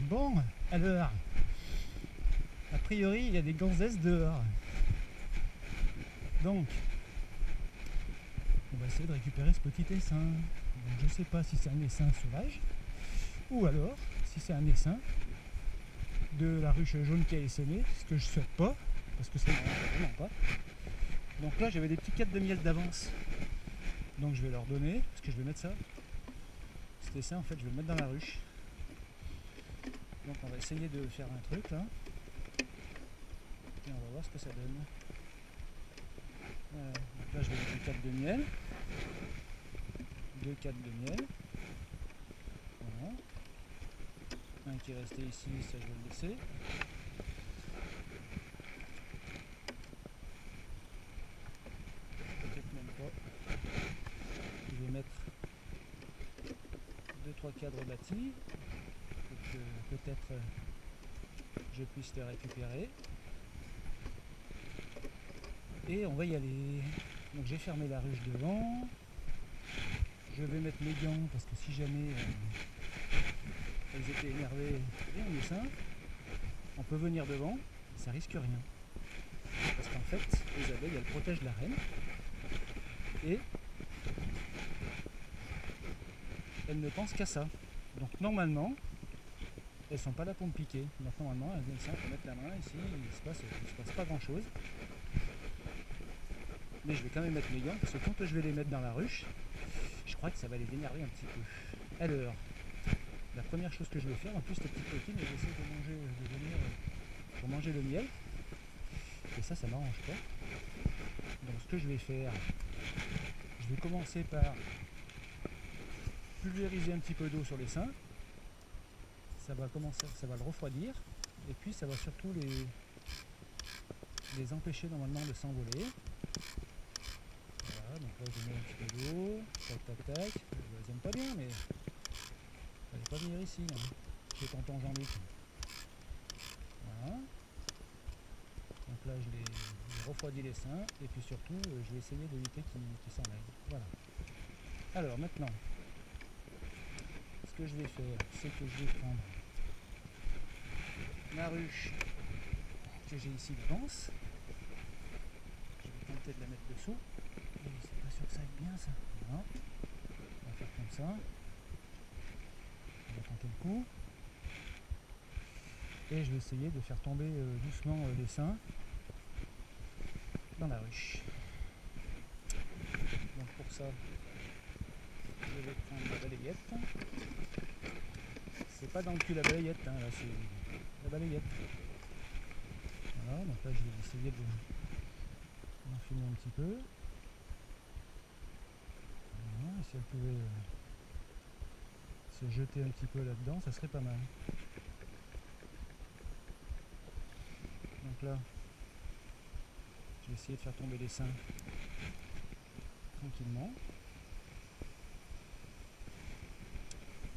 Bon, alors, a priori, il y a des gonzesses dehors. Donc, on va essayer de récupérer ce petit essaim. Donc, je ne sais pas si c'est un essaim sauvage, ou alors, si c'est un essaim de la ruche jaune qui a essaimé, ce que je ne souhaite pas, parce que ça ne m'arrange vraiment pas. Donc là, j'avais des petits cadres de miel d'avance. Donc je vais leur donner, parce que je vais mettre ça. Cet essaim, en fait, je vais le mettre dans la ruche. Donc on va essayer de faire un truc là. Et on va voir ce que ça donne. Donc là, je vais mettre des cadres de miel. 2 cadres de miel. Voilà. Un qui est resté ici, ça je vais le laisser. Peut-être même pas. Je vais mettre 2-3 cadres bâtis pour que peut-être je puisse les récupérer. Et on va y aller. Donc j'ai fermé la ruche devant. Je vais mettre mes gants parce que si jamais elles étaient énervées et en essaim, on peut venir devant, ça risque rien. Parce qu'en fait, les abeilles, elles protègent la reine et elles ne pensent qu'à ça. Donc normalement, elles ne sont pas là pour me piquer. Donc normalement, elles viennent simple mettre la main ici, il ne se passe pas grand chose. Mais je vais quand même mettre mes gants parce que quand je vais les mettre dans la ruche, je crois que ça va les énerver un petit peu. Alors, la première chose que je vais faire, en plus les petites coquines, elles essaient de venir pour manger le miel. Et ça m'arrange pas. Donc ce que je vais faire, je vais commencer par pulvériser un petit peu d'eau sur les seins. Ça va le refroidir. Et puis ça va surtout les empêcher normalement de s'envoler. Voilà, donc là je mets un petit peu d'eau, tac. Elles aiment pas bien, mais elles vont pas venir ici, hein, chez tonton Jean-Luc. Voilà. Donc là je les refroidis les seins et puis surtout je vais essayer d'éviter qu'ils s'en aillent. Voilà. Alors maintenant, ce que je vais faire, c'est que je vais prendre ma ruche que j'ai ici d'avance. Je vais tenter de la mettre dessous. Et c'est pas sûr que ça aille bien ça. Voilà. On va faire comme ça. On va tenter le coup. Et je vais essayer de faire tomber doucement les seins dans la ruche. Donc pour ça, je vais prendre la balayette. C'est pas dans le cul la balayette, hein, là c'est la balayette. Voilà, donc là je vais essayer d'enfiler un petit peu. Voilà, si elle pouvait se jeter un petit peu là-dedans, ça serait pas mal. Donc là, je vais essayer de faire tomber les seins tranquillement.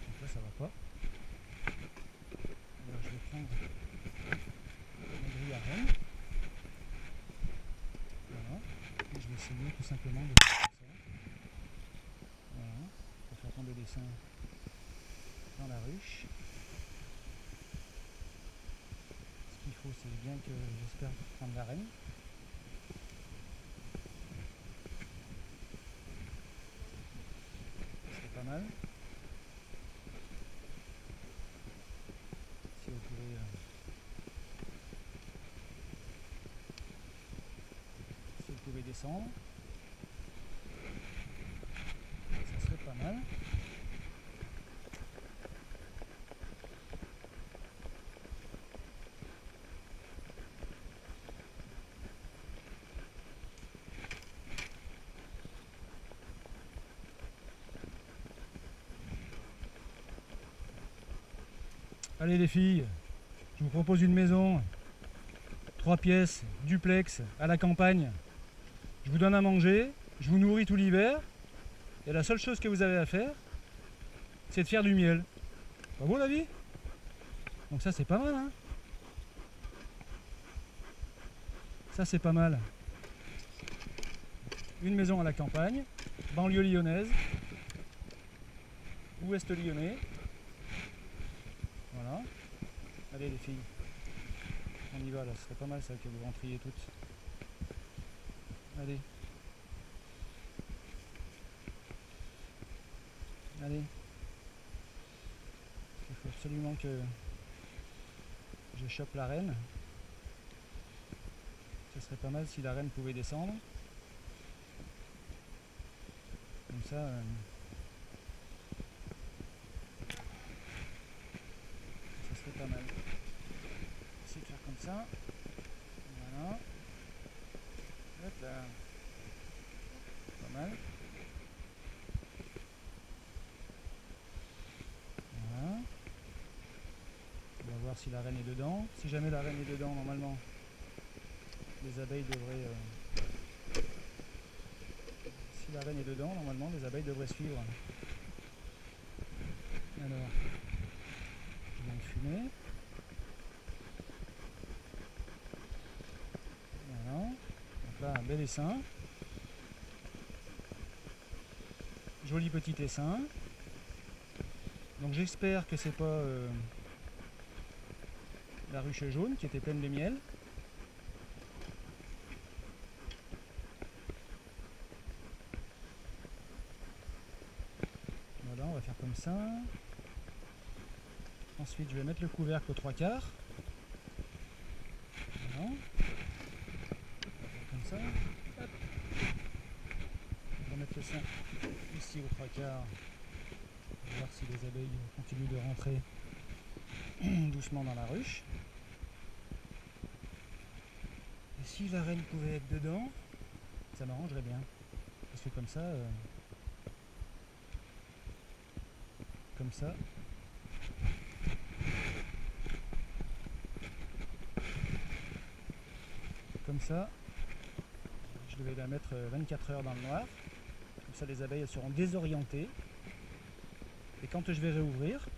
Donc là ça va pas. Alors je vais prendre ma grille à reine. Voilà. Et je vais essayer tout simplement de faire ça. Voilà. Pour faire tomber les seins dans la ruche. Ce qu'il faut, c'est bien que j'espère prendre la reine. C'est pas mal. Si vous pouvez descendre, ça serait pas mal. Allez les filles, je vous propose une maison, 3 pièces, duplex, à la campagne. Je vous donne à manger, je vous nourris tout l'hiver, et la seule chose que vous avez à faire, c'est de faire du miel. Pas beau la vie? Donc ça c'est pas mal, hein? Ça c'est pas mal. Une maison à la campagne, banlieue lyonnaise, ouest lyonnais. Voilà. Allez les filles, on y va là, ce serait pas mal ça que vous rentriez toutes. Allez. Allez. Il faut absolument que je chope la reine. Ce serait pas mal si la reine pouvait descendre. Comme ça, ça serait pas mal. Essayer de faire comme ça. Voilà. Hop là. Pas mal. Voilà. On va voir si la reine est dedans. Si jamais la reine est dedans, normalement, les abeilles devraient... Si la reine est dedans, normalement, les abeilles devraient suivre. Alors, je viens de fumer. Voilà. Donc là, un bel essaim. Joli petit essaim. Donc j'espère que c'est pas la ruche jaune qui était pleine de miel. Voilà, on va faire comme ça. Ensuite, je vais mettre le couvercle aux 3/4. Voilà. On va faire comme ça. Hop. On va mettre le sein ici aux 3/4. On va voir si les abeilles continuent de rentrer doucement dans la ruche. Et si la reine pouvait être dedans, ça m'arrangerait bien. Parce que comme ça, comme ça, je devais la mettre 24 heures dans le noir. Comme ça, les abeilles elles seront désorientées. Et quand je vais réouvrir,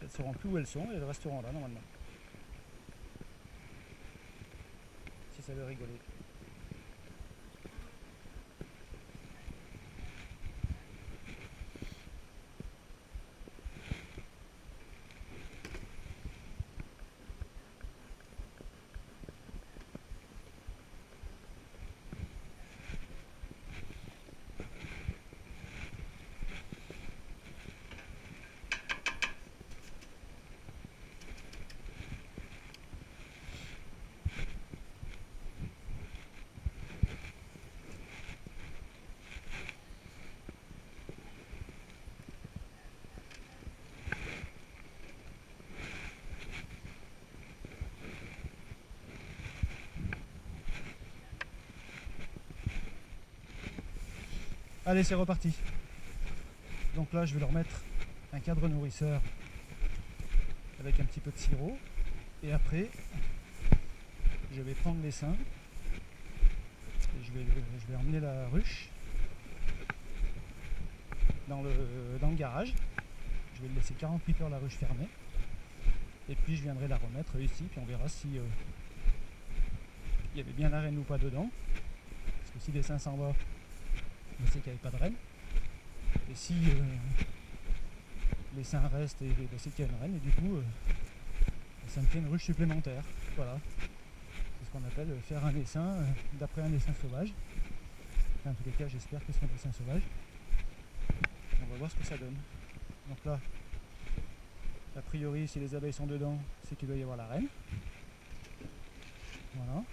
elles ne sauront plus où elles sont et elles resteront là normalement. Si ça veut rigoler. Allez, c'est reparti. Donc là, je vais leur mettre un cadre nourrisseur avec un petit peu de sirop. Et après, je vais prendre l'essaim et je vais emmener la ruche dans le garage. Je vais le laisser 48 heures la ruche fermée. Et puis je viendrai la remettre ici, puis on verra si il y avait bien la reine ou pas dedans. Parce que si l'essaim s'en va, on sait qu'il n'y avait pas de reine. Et si l'essaim reste, on sait qu'il y a une reine. Et du coup, ça me fait une ruche supplémentaire. Voilà. C'est ce qu'on appelle faire un essaim d'après un essaim sauvage. Enfin, en tous les cas, j'espère que c'est un essaim sauvage. On va voir ce que ça donne. Donc là, a priori, si les abeilles sont dedans, c'est qu'il doit y avoir la reine. Voilà.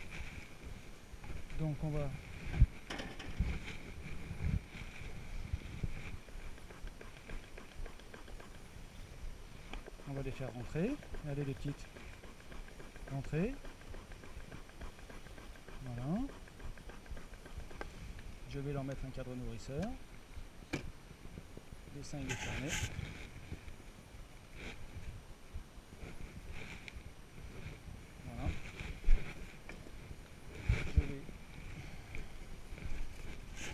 Donc on va les faire rentrer. Allez les petites, rentrez. Voilà. Je vais leur mettre un cadre nourrisseur. L'essaim il est fermé. Voilà. Je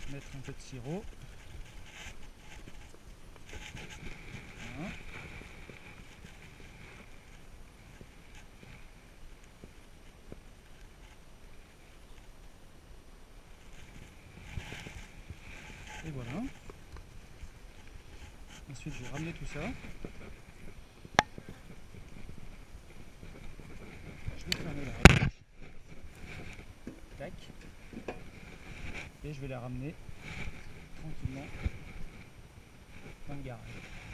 vais mettre un peu de sirop. Voilà. Et voilà. Ensuite, je vais ramener tout ça. grecque. Et je vais la ramener tranquillement dans le garage.